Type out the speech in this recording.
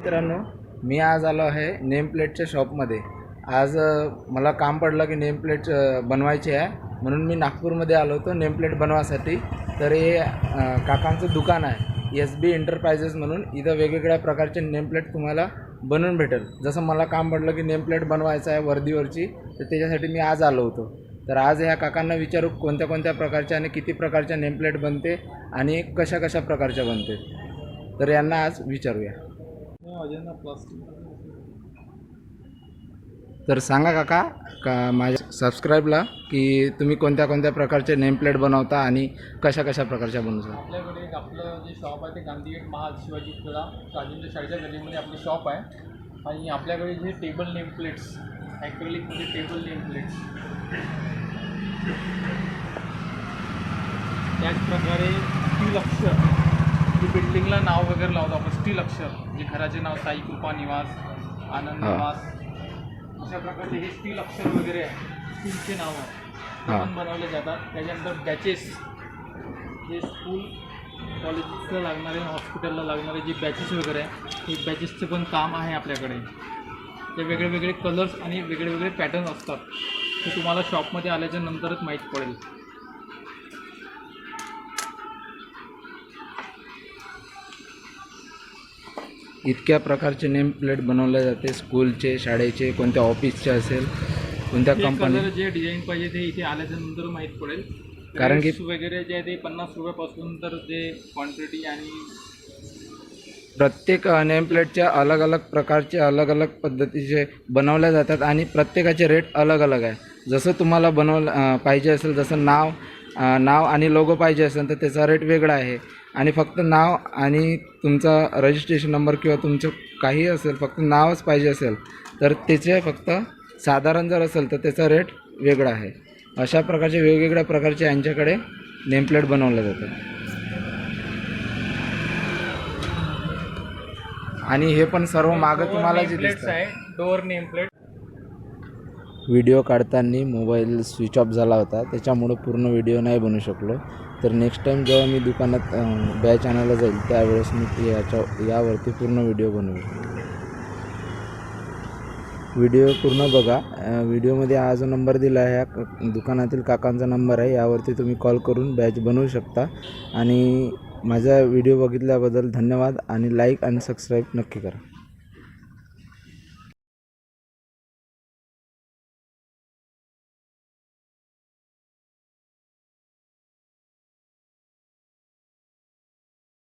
मित्रांनो, मी आज आलो आहे नेम प्लेटच्या शॉपमध्ये. आज मला काम पडलं की नेम प्लेट बनवायची आहे, म्हणून मी नागपूरमध्ये आलो होतो नेम प्लेट बनवासाठी. तर हे काकांचं दुकान आहे SB एंटरप्राइजेस म्हणून. इथं वेगवेगळ्या प्रकारचे नेम प्लेट तुम्हाला बनवून भेटेल. जसं मला काम पडलं की नेम प्लेट बनवायचं आहे वर्दीवरची, तर त्याच्यासाठी मी आज आलो होतो. तर आज ह्या काकांना विचारू कोणत्या कोणत्या प्रकारच्या आणि किती प्रकारच्या नेम प्लेट बनते आणि कशा कशा प्रकारच्या बनते. तर यांना आज विचारूया. तर सांगा काका का माझ्या सबस्क्राईबला की तुम्ही कोणत्या कोणत्या प्रकारचे नेम प्लेट बनवता आणि कशा कशा प्रकारच्या बनवता. आपल्याकडे आपलं जे शॉप आहे ते गांधीगेट महाल शिवाजी पुतळा राजेंद्र शाळेच्या गल्लीमध्ये आपली शॉप आहे. आणि आपल्याकडे जे टेबल नेम प्लेट्स, ॲक्रेलिकमध्ये टेबल नेम प्लेट्स, त्याचप्रकारे स्टील अक्षर, जे बिल्डिंगला नाव वगैरे लावतो आपण, स्टील अक्षर, जे घराचे नाव साई कृपा निवास, आनंद निवास, अशा प्रकारचे हे स्टील अक्षर वगैरे आहे, स्टीलचे नावं पण बनवले जातात. त्याच्यानंतर बॅचेस, जे स्कूल कॉलेजेसला लागणारे, हॉस्पिटलला लागणारे जे बॅचेस वगैरे आहे, हे बॅचेसचं पण काम आहे आपल्याकडे. ते वेगळे वेगळे कलर्स आणि वेगळे वेगळे पॅटर्न असतात. ते तुम्हाला शॉपमध्ये आल्याच्या नंतरच माहीत पडेल. इतक्या प्रकारचे नेम प्लेट बनवले जाते. स्कूलचे, शाळेचे, कोणत्या ऑफिसचे असेल, कोणत्या कंपनी, कलर जे डिझाईन पाहिजे ते इथे आल्याच्या नंतर माहीत पडेल. कारण की वगैरे जे आहे ते 50 रुपयापासून तर जे क्वांटिटी आणि प्रत्येक नेम प्लेटच्या अलग अलग प्रकारचे अलग अलग पद्धतीचे बनवल्या जातात आणि प्रत्येकाचे रेट अलग अलग आहे. जसं तुम्हाला पाहिजे असेल, जसं नाव आणि लोगो पाहिजे असेल तर त्याचा रेट वेगळा आहे. आणि फक्त नाव आणि तुमचा रजिस्ट्रेशन नंबर किंवा तुमचं काही असेल, फक्त नावच पाहिजे असेल तर त्याचे फक्त साधारण जर असेल तर त्याचा रेट वेगळा आहे. अशा प्रकारचे वेगवेगळ्या प्रकारचे यांच्याकडे नेम प्लेट बनवल्या जातात. आणि हे पण सर्व मागं तुम्हाला जे दिसतं आहे डोअर नेम प्लेट. व्हिडिओ काढताना मोबाईल स्विच ऑफ झाला होता, त्याच्यामुळं पूर्ण व्हिडिओ नाही बनवू शकलो. तर नेक्स्ट टाईम जेव्हा मी दुकानात बॅच आणायला जाईल त्यावेळेस मी यावरती पूर्ण व्हिडिओ बनवेल. व्हिडिओ पूर्ण बघा. व्हिडिओमध्ये हा जो नंबर दिला आहे ह्या दुकानातील काकांचा नंबर आहे, यावरती तुम्ही कॉल करून बॅच बनवू शकता. आणि माझा व्हिडिओ बघितल्याबद्दल धन्यवाद आणि लाईक आणि सबस्क्राईब नक्की करा.